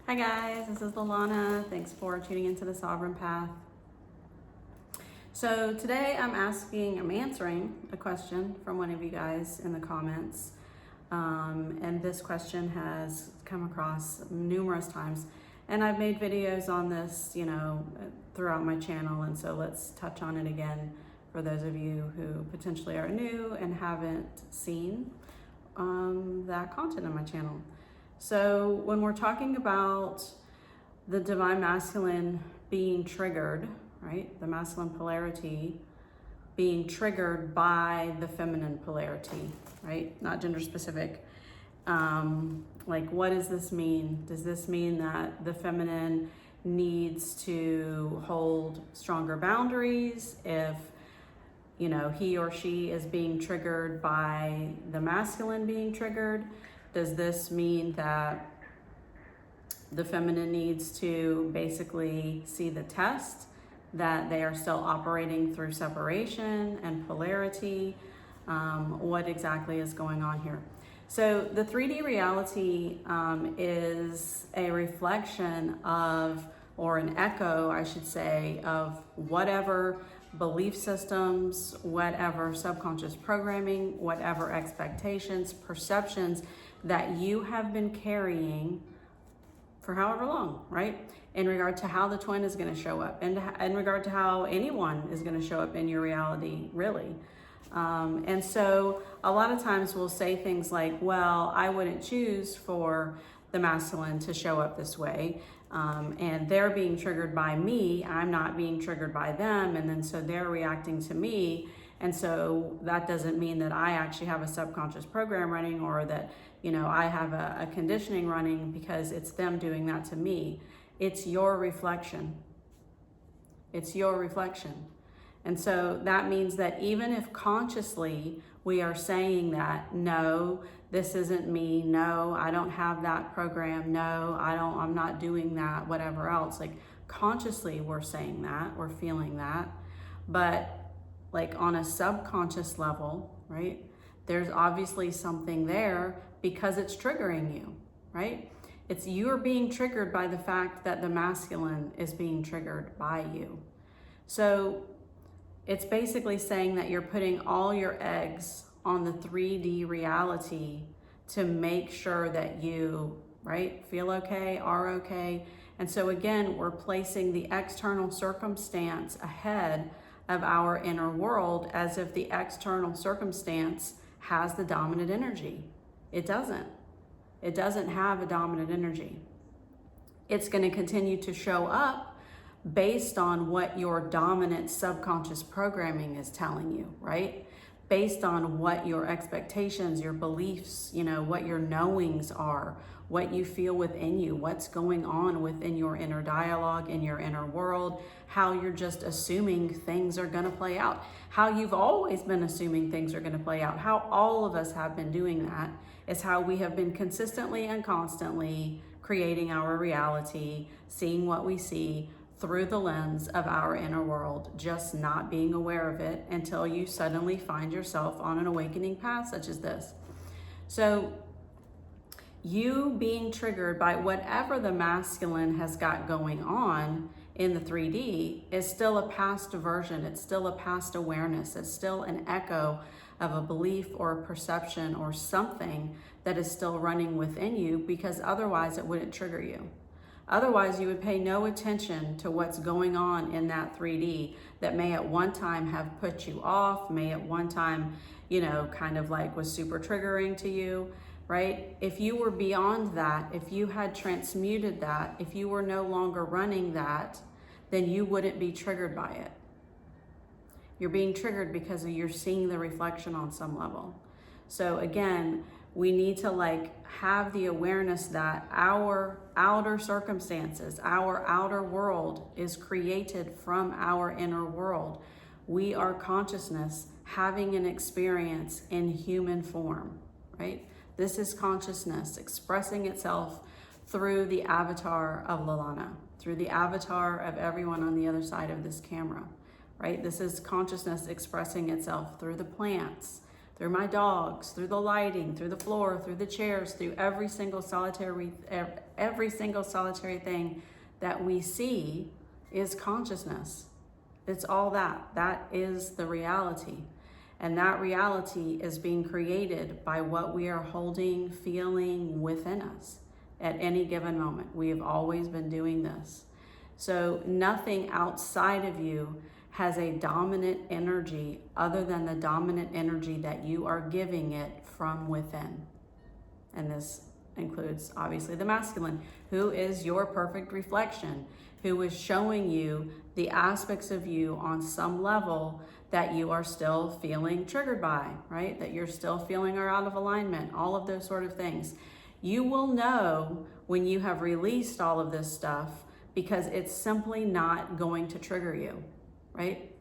Hi guys, this is Lalana. Thanks for tuning into the Sovereign Path. So today I'm answering a question from one of you guys in the comments. And this question has come across numerous times. And I've made videos on this, throughout my channel. And so let's touch on it again for those of you who potentially are new and haven't seen that content on my channel. So when we're talking about the divine masculine being triggered, right? The masculine polarity being triggered by the feminine polarity, right? Not gender specific. What does this mean? Does this mean that the feminine needs to hold stronger boundaries if, he or she is being triggered by the masculine being triggered? Does this mean that the feminine needs to basically see the test that they are still operating through separation and polarity? What exactly is going on here? So the 3D reality is a reflection of, or an echo, I should say, of whatever belief systems, whatever subconscious programming, whatever expectations, perceptions that you have been carrying for however long, right? In regard to how the twin is going to show up, and in regard to how anyone is going to show up in your reality, really. And so a lot of times we'll say things like, well, I wouldn't choose for the masculine to show up this way. And they're being triggered by me. I'm not being triggered by them. And then so they're reacting to me. And so that doesn't mean that I actually have a subconscious program running, or that, I have a conditioning running because it's them doing that to me. It's your reflection. It's your reflection. And so that means that even if consciously we are saying that, no, this isn't me, no, I don't have that program, no, I'm not doing that, whatever else, consciously we're saying that, we're feeling that, but on a subconscious level, right, there's obviously something there because it's triggering you, right? It's you're being triggered by the fact that the masculine is being triggered by you. So it's basically saying that you're putting all your eggs on the 3D reality to make sure that you, right, feel okay, are okay. And so again, we're placing the external circumstance ahead of our inner world, as if the external circumstance has the dominant energy. It doesn't. It doesn't have a dominant energy. It's going to continue to show up based on what your dominant subconscious programming is telling you, right? Based on what your expectations, your beliefs, what your knowings are, what you feel within you, what's going on within your inner dialogue, in your inner world, how you're just assuming things are going to play out, how you've always been assuming things are going to play out, how all of us have been doing that. Is how we have been consistently and constantly creating our reality, seeing what we see through the lens of our inner world, just not being aware of it until you suddenly find yourself on an awakening path such as this. So you being triggered by whatever the masculine has got going on in the 3D is still a past version. It's still a past awareness. It's still an echo of a belief or a perception or something that is still running within you, because otherwise it wouldn't trigger you. Otherwise, you would pay no attention to what's going on in that 3D that may at one time have put you off, may at one time, was super triggering to you, right? If you were beyond that, if you had transmuted that, if you were no longer running that, then you wouldn't be triggered by it. You're being triggered because you're seeing the reflection on some level. So again, we need to have the awareness that our outer circumstances, our outer world is created from our inner world. We are consciousness having an experience in human form, right? This is consciousness expressing itself through the avatar of Lalana, through the avatar of everyone on the other side of this camera, right? This is consciousness expressing itself through the plants, through my dogs, through the lighting, through the floor, through the chairs, through every single solitary thing that we see is consciousness. It's all that. That is the reality. And that reality is being created by what we are holding, feeling within us at any given moment. We have always been doing this. So nothing outside of you has a dominant energy other than the dominant energy that you are giving it from within. And this includes obviously the masculine, who is your perfect reflection, who is showing you the aspects of you on some level that you are still feeling triggered by, right? That you're still feeling are out of alignment, all of those sort of things. You will know when you have released all of this stuff because it's simply not going to trigger you, right?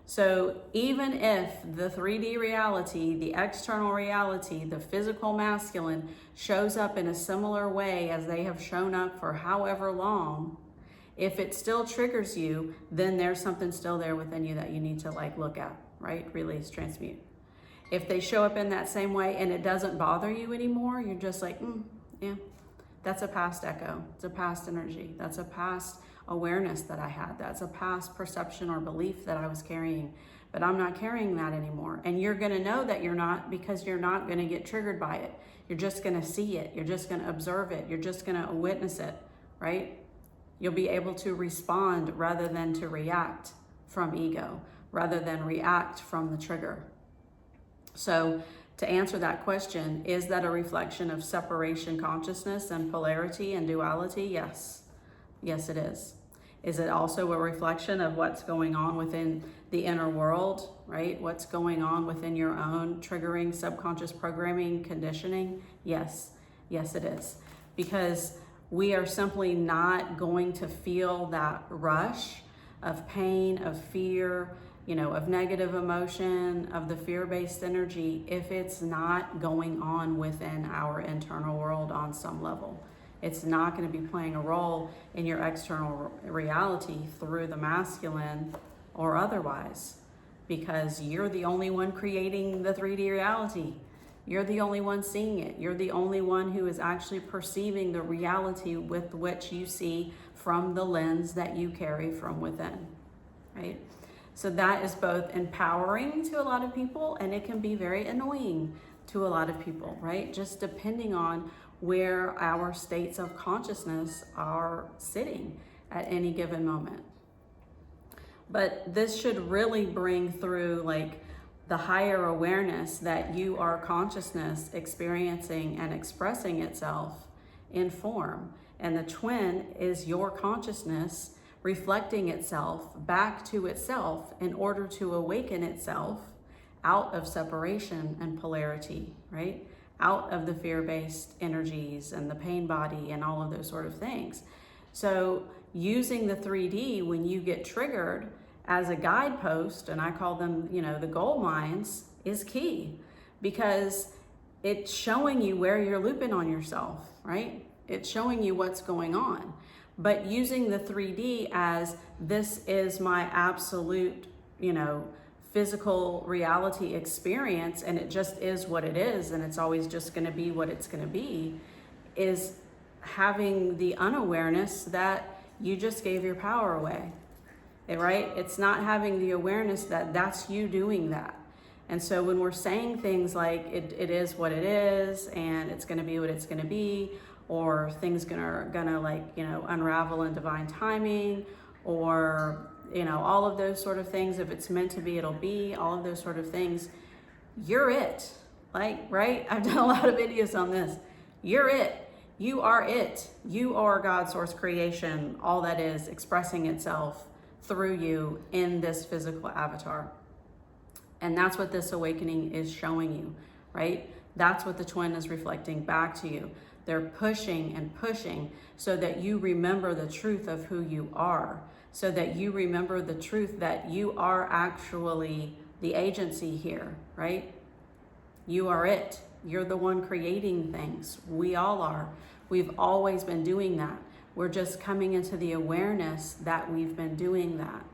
So even if the 3D reality, the external reality, the physical masculine shows up in a similar way as they have shown up for however long, if it still triggers you, then there's something still there within you that you need to look at, right? Release, transmute. If they show up in that same way and it doesn't bother you anymore, you're just like, yeah, that's a past echo. It's a past energy. That's a past awareness that I had. That's a past perception or belief that I was carrying, but I'm not carrying that anymore. And you're going to know that you're not, because you're not going to get triggered by it. You're just going to see it. You're just going to observe it. You're just going to witness it, right? You'll be able to respond rather than to react from ego, rather than react from the trigger. So to answer that question, is that a reflection of separation consciousness and polarity and duality? Yes. Yes, it is. Is it also a reflection of what's going on within the inner world, right? What's going on within your own triggering subconscious programming conditioning? Yes. Yes, it is. Because we are simply not going to feel that rush of pain, of fear, of negative emotion, of the fear-based energy, if it's not going on within our internal world on some level. It's not going to be playing a role in your external reality through the masculine or otherwise, because you're the only one creating the 3D reality. You're the only one seeing it. You're the only one who is actually perceiving the reality with which you see from the lens that you carry from within, right? So that is both empowering to a lot of people, and it can be very annoying to a lot of people, right? Just depending on where our states of consciousness are sitting at any given moment. But this should really bring through the higher awareness that you are consciousness experiencing and expressing itself in form. And the twin is your consciousness reflecting itself back to itself in order to awaken itself out of separation and polarity, right? Out of the fear-based energies and the pain body and all of those sort of things. So using the 3D when you get triggered as a guidepost, and I call them, the gold mines, is key, because it's showing you where you're looping on yourself, right? It's showing you what's going on. But using the 3D as this is my absolute, physical reality experience, and it just is what it is, and it's always just going to be what it's going to be, is having the unawareness that you just gave your power away, right? It's not having the awareness that that's you doing that. And so when we're saying things like it is what it is, and it's going to be what it's going to be, or things gonna unravel in divine timing, or all of those sort of things, if it's meant to be, it'll be, all of those sort of things, you're it, right? I've done a lot of videos on this. You're it. You are it. You are God's source creation, all that is expressing itself through you in this physical avatar. And that's what this awakening is showing you, right? That's what the twin is reflecting back to you. They're pushing and pushing so that you remember the truth of who you are, so that you remember the truth that you are actually the agency here, right? You are it. You're the one creating things. We all are. We've always been doing that. We're just coming into the awareness that we've been doing that.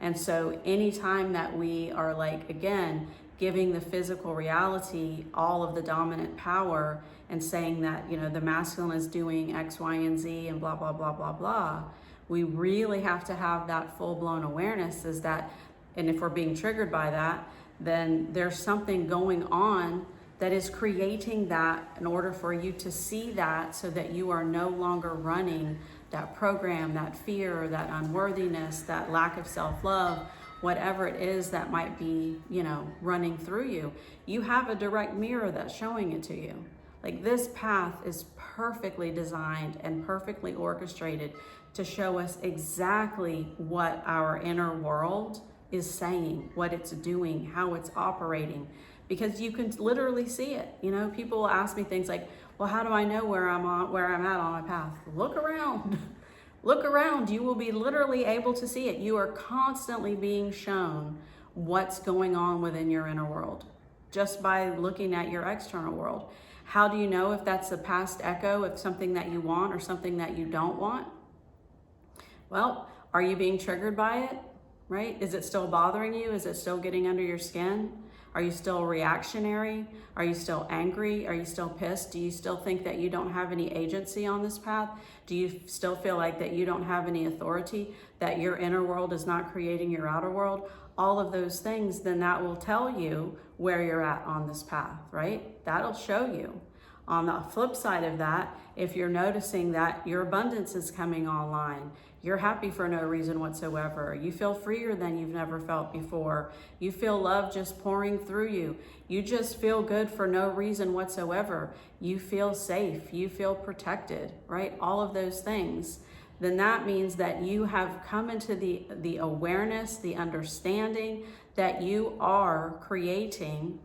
And so anytime that we are again, giving the physical reality all of the dominant power and saying that, you know, the masculine is doing X, Y, and Z and blah, blah, blah, blah, blah. We really have to have that full-blown awareness is that, and if we're being triggered by that, then there's something going on that is creating that in order for you to see that so that you are no longer running that program, that fear, that unworthiness, that lack of self-love, whatever it is that might be, you know, running through you. You have a direct mirror that's showing it to you. Like, this path is perfectly designed and perfectly orchestrated to show us exactly what our inner world is saying, what it's doing, how it's operating, because you can literally see it. You know, people will ask me things like, well, how do I know where I'm at on my path? Look around. Look around. You will be literally able to see it. You are constantly being shown what's going on within your inner world just by looking at your external world. How do you know if that's a past echo of something that you want or something that you don't want? Well, are you being triggered by it, right? Is it still bothering you? Is it still getting under your skin? Are you still reactionary? Are you still angry? Are you still pissed? Do you still think that you don't have any agency on this path? Do you still feel like that you don't have any authority, that your inner world is not creating your outer world? All of those things, then that will tell you where you're at on this path, right? That'll show you. On the flip side of that, if you're noticing that your abundance is coming online, you're happy for no reason whatsoever, you feel freer than you've never felt before, you feel love just pouring through you, you just feel good for no reason whatsoever, you feel safe, you feel protected, right? All of those things, then that means that you have come into the awareness, the understanding that you are creating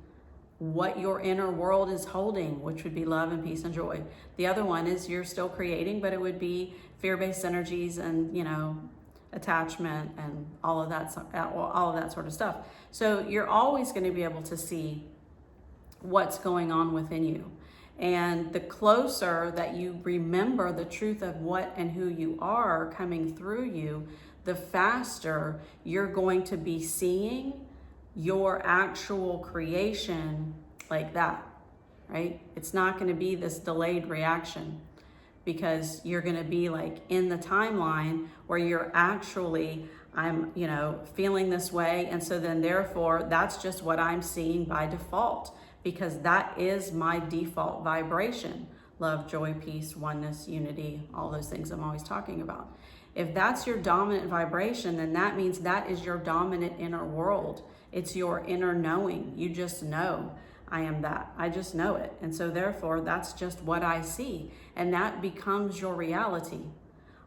what your inner world is holding, which would be love and peace and joy. The other one is you're still creating, but it would be fear-based energies and, you know, attachment and all of that sort of stuff. So you're always going to be able to see what's going on within you. And the closer that you remember the truth of what and who you are coming through you, the faster you're going to be seeing your actual creation like that, right? It's not going to be this delayed reaction, because you're going to be like in the timeline where you're actually, I'm, you know, feeling this way. And so then therefore that's just what I'm seeing by default, because that is my default vibration. Love, joy, peace, oneness, unity, all those things I'm always talking about. If that's your dominant vibration, then that means that is your dominant inner world. It's your inner knowing. You just know, I am that. I just know it. And so therefore, that's just what I see. And that becomes your reality.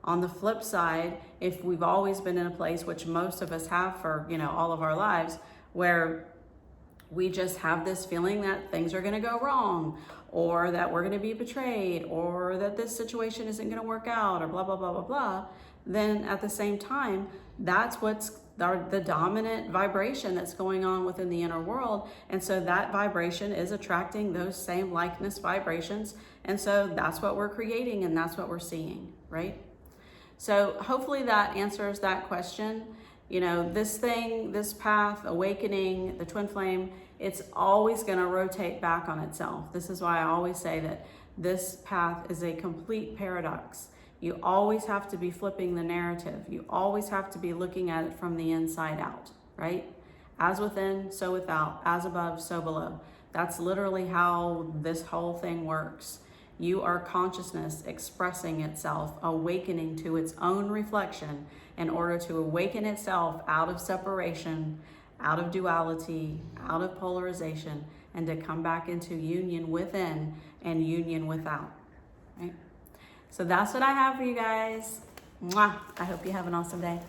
On the flip side, if we've always been in a place, which most of us have for, you know, all of our lives, where we just have this feeling that things are going to go wrong, or that we're going to be betrayed, or that this situation isn't going to work out, or blah, blah, blah, blah, blah, then at the same time, that's what's the dominant vibration that's going on within the inner world. And so that vibration is attracting those same likeness vibrations. And so that's what we're creating, and that's what we're seeing, right? So hopefully that answers that question. You know, this thing, this path, awakening, the twin flame, it's always going to rotate back on itself. This is why I always say that this path is a complete paradox. You always have to be flipping the narrative. You always have to be looking at it from the inside out, right? As within, so without. As above, so below. That's literally how this whole thing works. You are consciousness expressing itself, awakening to its own reflection in order to awaken itself out of separation, out of duality, out of polarization, and to come back into union within and union without, right? So that's what I have for you guys. Mwah! I hope you have an awesome day.